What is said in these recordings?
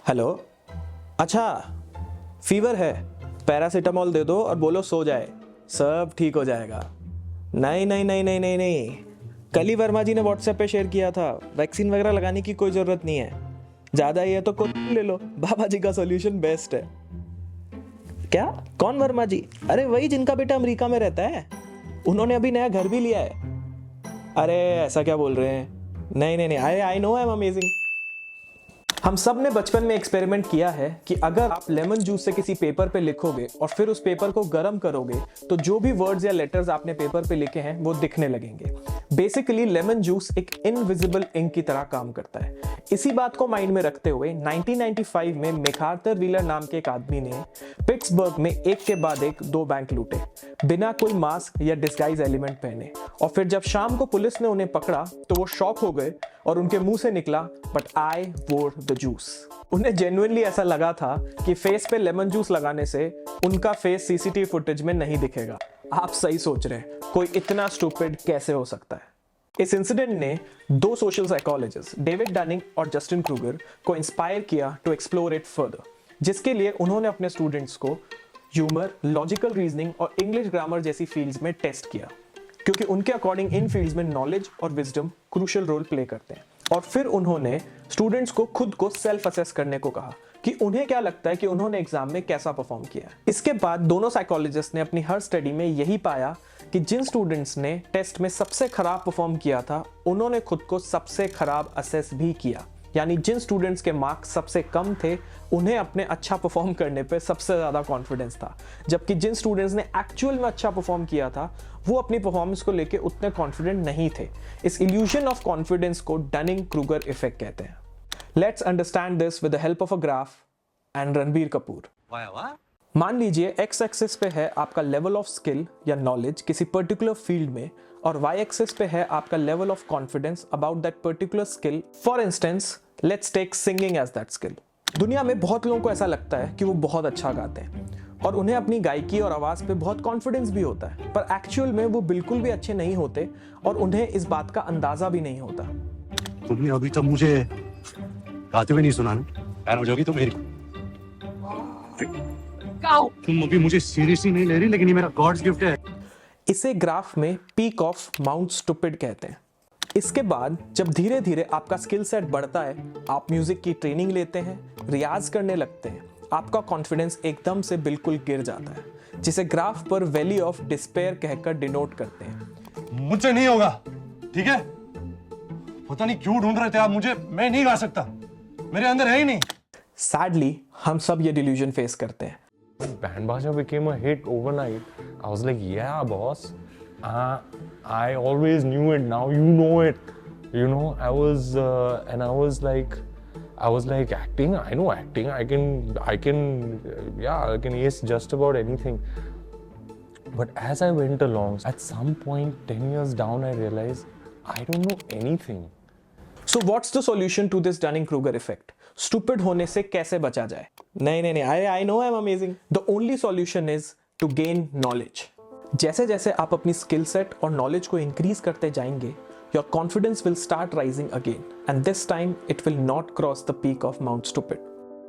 Hello. अच्छा, fever है, paracetamol दे दो और बोलो सो जाए, सब ठीक हो जाएगा। नहीं नहीं नहीं नहीं नहीं नहीं, कल ही वर्मा जी ने व्हाट्सएप पे शेयर किया था, वैक्सीन वगैरह लगाने की कोई ज़रूरत नहीं है। ज़्यादा ही है तो खुद ले लो, बाबा जी का सॉल्यूशन बेस्ट है। क्या? कौन वर्मा जी? अरे वही जिनका बेटा अमेरिका में रहता है, उन्होंने अभी नया घर भी लिया है। अरे ऐसा क्या बोल रहे हैं? नहीं नहीं नहीं, I know I am amazing. हम सब ने बचपन में एक्सपेरिमेंट किया है कि अगर आप लेमन जूस से किसी पेपर पे लिखोगे और फिर उस पेपर को गर्म करोगे तो जो भी वर्ड्स या लेटर्स आपने पेपर पे लिखे हैं वो दिखने लगेंगे। बेसिकली लेमन जूस एक इनविजिबल इंक की तरह काम करता है। इसी बात को माइंड में रखते हुए 1995 में मैकार्थर व्हीलर नाम के एक आदमी ने पिट्सबर्ग में एक के बाद एक 2 बैंक लूटे, बिना कोई मास्क या डिस्गाइज एलिमेंट पहने। और फिर जब शाम को पुलिस ने उन्हें पकड़ा तो वो शॉक हो गए और उनके मुंह से निकला, बट आई वोर द जूस। उन्हें जेन्युइनली ऐसा लगा था कि फेस पे लेमन जूस लगाने से उनका फेस सीसीटीवी फुटेज में नहीं दिखेगा। आप सही सोच रहे हैं, कोई इतना स्टूपिड कैसे हो सकता है। इस इंसिडेंट ने 2 सोशल साइकोलॉजिस्ट डेविड डनिंग और जस्टिन क्रूगर को इंस्पायर किया टू एक्सप्लोर इट फर्दर, जिसके लिए उन्होंने अपने स्टूडेंट्स को ह्यूमर, लॉजिकल रीजनिंग और इंग्लिश ग्रामर जैसी फील्ड्स में टेस्ट किया, क्योंकि उनके अकॉर्डिंग इन फील्ड्स में नॉलेज और विजडम क्रूशियल रोल प्ले करते हैं। और फिर उन्होंने स्टूडेंट्स को खुद को सेल्फ असेस करने को कहा कि उन्हें क्या लगता है कि उन्होंने एग्जाम में कैसा परफॉर्म किया। इसके बाद दोनों साइकोलॉजिस्ट ने अपनी हर स्टडी में यही पाया कि जिन स्टूडेंट्स ने टेस्ट में सबसे खराब परफॉर्म किया था उन्होंने खुद को सबसे खराब असेस भी किया। यानी जिन स्टूडेंट्स के मार्क्स सबसे कम थे उन्हें अपने अच्छा परफॉर्म करने पे सबसे ज़्यादा कॉन्फिडेंस था, जबकि जिन स्टूडेंट्स ने एक्चुअल में अच्छा परफॉर्म किया था वो अपनी परफॉर्मेंस को लेके उतने कॉन्फिडेंट नहीं थे। इस इल्यूजन ऑफ कॉन्फिडेंस को डनिंग क्रूगर इफेक्ट कहते हैं। Let's understand this with the help of a graph and Ranbir Kapoor. मान लीजिए एक्स एक्सिस पे है आपका लेवल ऑफ स्किल या नॉलेज किसी पर्टिकुलर फील्ड में और वाई एक्सिस पे है आपका level of confidence about that particular skill. For instance, let's take singing as that skill. दुनिया में बहुत लोगों को ऐसा लगता है कि वो बहुत अच्छा गाते हैं और उन्हें अपनी गायकी और आवाज पे बहुत कॉन्फिडेंस भी होता है, पर एक्चुअल में वो बिल्कुल भी अच्छे नहीं होते और उन्हें इस बात का अंदाजा भी नहीं होता। तुमने अभी तक मुझे गाते हुए नहीं सुना ना, फैन हो जाओगी तो मेरी। तुम अभी मुझे सीरियसली नहीं ले रही, लेकिन ये मेरा गॉड्स गिफ्ट है। इसे ग्राफ में पीक ऑफ माउंट स्टूपिड कहते हैं। इसके बाद जब धीरे धीरे आपका स्किल सेट बढ़ता है, आप म्यूजिक की ट्रेनिंग लेते हैं, रियाज करने लगते हैं, आपका कॉन्फिडेंस एकदम से बिल्कुल गिर जाता है, जिसे ग्राफ पर वैली ऑफ डिस्पेयर कहकर डिनोट करते हैं। मुझसे नहीं होगा, ठीक है? पता नहीं क्यों ढूंढ रहे थे आप मुझे, मैं नहीं गा सकता, मेरे अंदर है ही नहीं। सैडली हम सब ये डिल्यूजन फेस करते हैं। Band Baja became a hit overnight. I was like, yeah, boss. I always knew it. Now you know it. You know, I was like acting. I know acting. I can ace just about anything. But as I went along, at some point, 10 years down, I realized I don't know anything. So what's the solution to this Dunning-Kruger effect? Stupid होने से कैसे बचा जाए? नहीं, I know I'm amazing. The only solution is to gain knowledge. जैसे जैसे आप अपनी स्किल सेट और नॉलेज को इंक्रीज करते जाएंगे, your confidence will start rising again, and this time it will not cross the peak of Mount Stupid.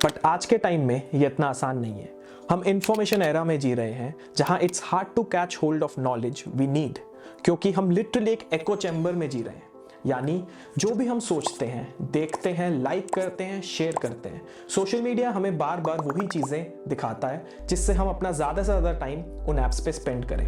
But आज के टाइम में ये इतना आसान नहीं है। हम इंफॉर्मेशन एरा में जी रहे हैं जहां it's hard to catch hold of knowledge we need, क्योंकि हम लिटरली एक एको चैम्बर में जी रहे हैं। यानी जो भी हम सोचते हैं, देखते हैं, लाइक करते हैं, शेयर करते हैं, सोशल मीडिया हमें बार बार वही चीज़ें दिखाता है जिससे हम अपना ज़्यादा से ज़्यादा टाइम उन ऐप्स पे स्पेंड करें।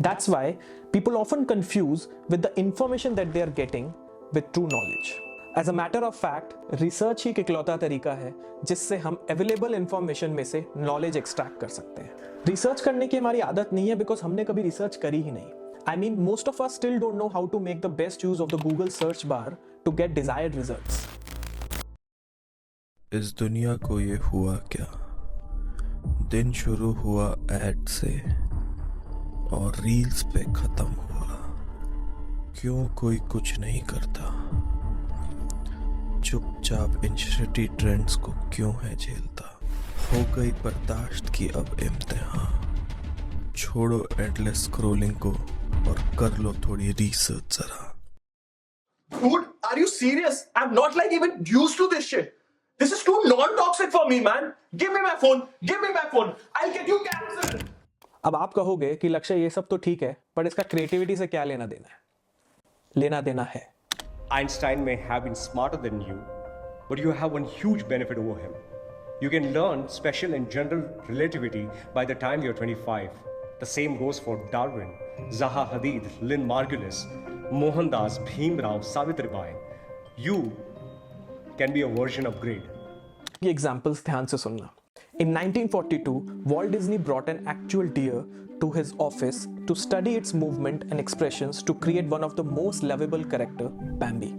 That's why people often confuse with the information that they are getting with true knowledge. As a matter of fact, research ही एक इकलौता तरीका है जिससे हम अवेलेबल इंफॉर्मेशन में से नॉलेज एक्सट्रैक्ट कर सकते हैं। रिसर्च करने की हमारी आदत नहीं है बिकॉज हमने कभी रिसर्च करी ही नहीं। I mean, most of us still don't know how to make the best use of the Google search bar to get desired results. इस दुनिया को ये हुआ क्या? दिन शुरू हुआ ऐड से और रील्स पे खत्म हुआ। क्यों कोई कुछ नहीं करता? चुपचाप इन शिटी ट्रेंड्स को क्यों है झेलता? हो गई बर्दाश्त की अब इम्तिहान। छोड़ो एंडलेस स्क्रॉलिंग को और कर लो थोड़ी रिसर्च जरा। Dude, are you serious? I'm not like even used to this shit. This is too non-toxic for me, man. Give me my phone. Give me my phone. I'll get you cancelled. अब आप कहोगे कि लक्ष्य ये सब तो ठीक है, पर इसका क्रिएटिविटी से क्या लेना देना है? लेना देना है. Einstein may have been smarter than you, but you have one huge benefit over him. You can learn special and general relativity by the time you're 25. The same goes for Darwin, Zaha Hadid, Lynn Margulis, Mohandas, Bhimrao, Savitribai. You can be a version of grade. ये examples ध्यान से सुनना. In 1942, Walt Disney brought an actual deer to his office to study its movement and expressions to create one of the most lovable character, Bambi.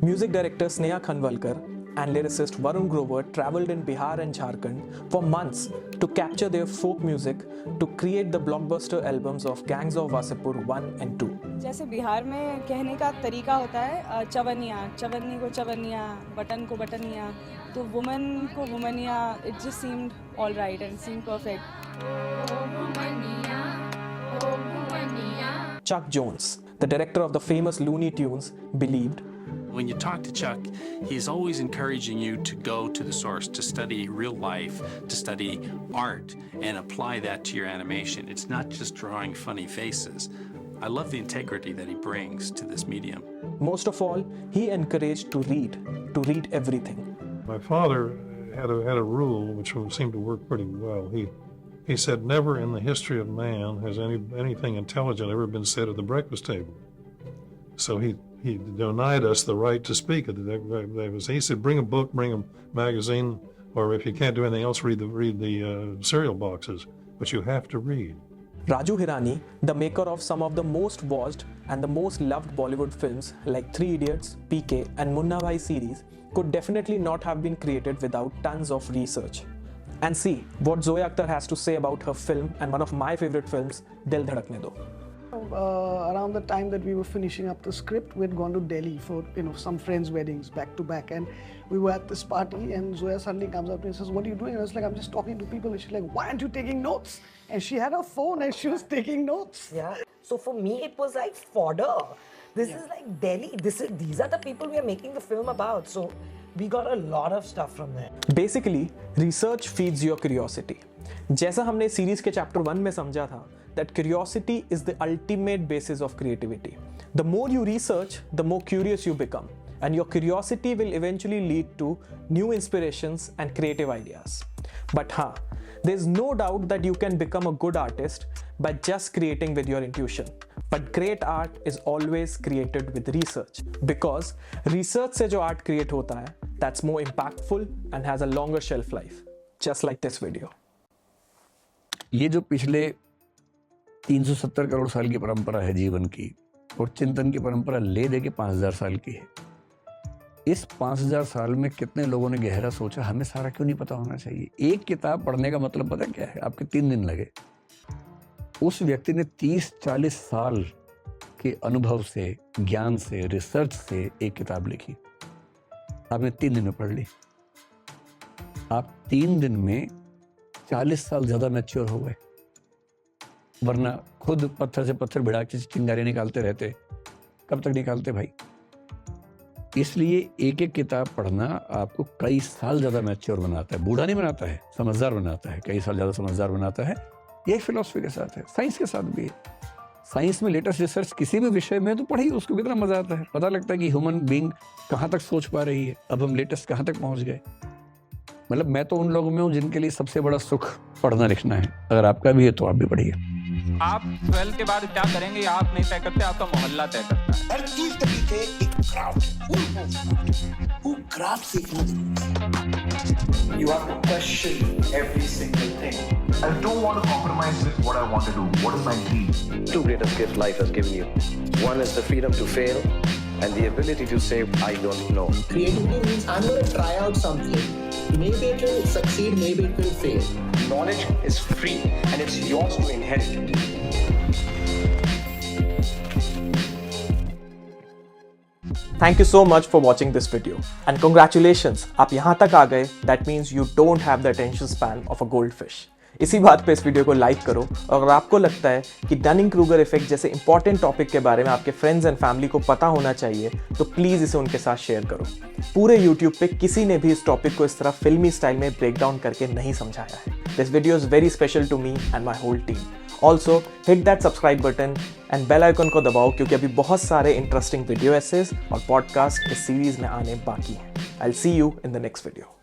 Music director Sneha Khanwalkar and lyricist Varun Grover traveled in Bihar and Jharkhand for months to capture their folk music to create the blockbuster albums of Gangs of Wasipur 1 and 2. जैसे बिहार में कहने का तरीका होता है चवनिया, चवन्नी को चवनिया, बटन को बटनिया, तो वुमन को वुमनिया. It just seemed all right and seemed perfect. Chuck Jones, the director of the famous Looney Tunes, believed When you talk to Chuck, he's always encouraging you to go to the source, to study real life, to study art, and apply that to your animation. It's not just drawing funny faces. I love the integrity that he brings to this medium. most of all, he encouraged to read everything. My father had a rule which seemed to work pretty well. He said, never in the history of man has anything intelligent ever been said at the breakfast table. So he denied us the right to speak. He said, bring a book, bring a magazine, or if you can't do anything else, read the cereal boxes. But you have to read. Raju Hirani, the maker of some of the most watched and the most loved Bollywood films like Three Idiots, PK and Munna Bhai series, could definitely not have been created without tons of research. And see what Zoya Akhtar has to say about her film and one of my favorite films, Dil Dhadakne Do. Around the time that we were finishing up the script, we'd gone to Delhi for some friends' weddings back to back, and we were at this party, and Zoya suddenly comes up to me and says, "What are you doing?" And I was like, "I'm just talking to people." And she's like, "Why aren't you taking notes?" And she had her phone and she was taking notes. Yeah. So for me, it was like fodder. This is like Delhi. These are the people we are making the film about. So we got a lot of stuff from there. Basically, research feeds your curiosity. जैसा हमने series के chapter 1 में समझा था, that curiosity is the ultimate basis of creativity. The more you research, the more curious you become, and your curiosity will eventually lead to new inspirations and creative ideas. But there's no doubt that you can become a good artist by just creating with your intuition. But great art is always created with research, because research से जो art create होता है, that's more impactful and has a longer shelf life, just like this video. ये जो पिछले 370 करोड़ साल की परंपरा है जीवन की, और चिंतन की परंपरा ले दे के 5000 साल की है. इस 5000 साल में कितने लोगों ने गहरा सोचा, हमें सारा क्यों नहीं पता होना चाहिए. एक किताब पढ़ने का मतलब पता क्या है, आपके 3 दिन लगे. उस व्यक्ति ने 30-40 साल के अनुभव से, ज्ञान से, रिसर्च से एक किताब लिखी. आपने 3 दिन में पढ़ ली. आप 3 दिन में 40 साल ज्यादा मैच्योर हो गए. वरना खुद पत्थर से पत्थर भिड़ा के चिंगारी निकालते रहते, कब तक निकालते भाई. इसलिए एक एक किताब पढ़ना आपको कई साल ज्यादा मैच्योर बनाता है. बूढ़ा नहीं बनाता है, समझदार बनाता है. कई साल ज्यादा समझदार बनाता है. ये फिलॉसफी के साथ है, साइंस के साथ भी है. साइंस में लेटेस्ट रिसर्च किसी भी विषय में तो पढ़िए, उसको कितना मजा आता है. पता लगता है कि ह्यूमन बीइंग कहाँ तक सोच पा रही है. अब हम लेटेस्ट कहाँ तक पहुँच गए. मतलब मैं तो उन लोगों में हूँ जिनके लिए सबसे बड़ा सुख पढ़ना लिखना है. अगर आपका भी है तो आप भी पढ़िए. आप 12 के बाद क्या करेंगे आप नहीं तय करते, आपका मोहल्ला तय करता है. हर चीज के पीछे एक क्राफ्ट सीखना. You have to question every single thing. I don't want to compromise with what I want to do. What is my dream? 2 greatest gifts life has given you. One is the freedom to fail and the ability to say, I don't know. Creativity means I'm going to try out something. Maybe it will succeed, maybe it will fail. Knowledge is free and it's yours to inherit. Thank you so much for watching this video, and congratulations, आप यहाँ तक आ गए. That means you don't have the attention span of a goldfish. इसी बात पे इस video को like करो, और अगर आपको लगता है कि डनिंग क्रूगर इफेक्ट जैसे इंपॉर्टेंट टॉपिक के बारे में आपके फ्रेंड्स एंड फैमिली को पता होना चाहिए तो प्लीज़ इसे उनके साथ शेयर करो। पूरे YouTube पे किसी ने भी इस टॉपिक को इस तरह फिल्मी स्टाइल में ब्रेक डाउन करके नहीं समझाया है। This video is very special to me and my whole team. Also hit that subscribe button and bell icon को दबाओ, क्योंकि अभी बहुत सारे इंटरेस्टिंग वीडियो एसेस और पॉडकास्ट इस सीरीज में आने बाकी हैं। I will see you in the next video.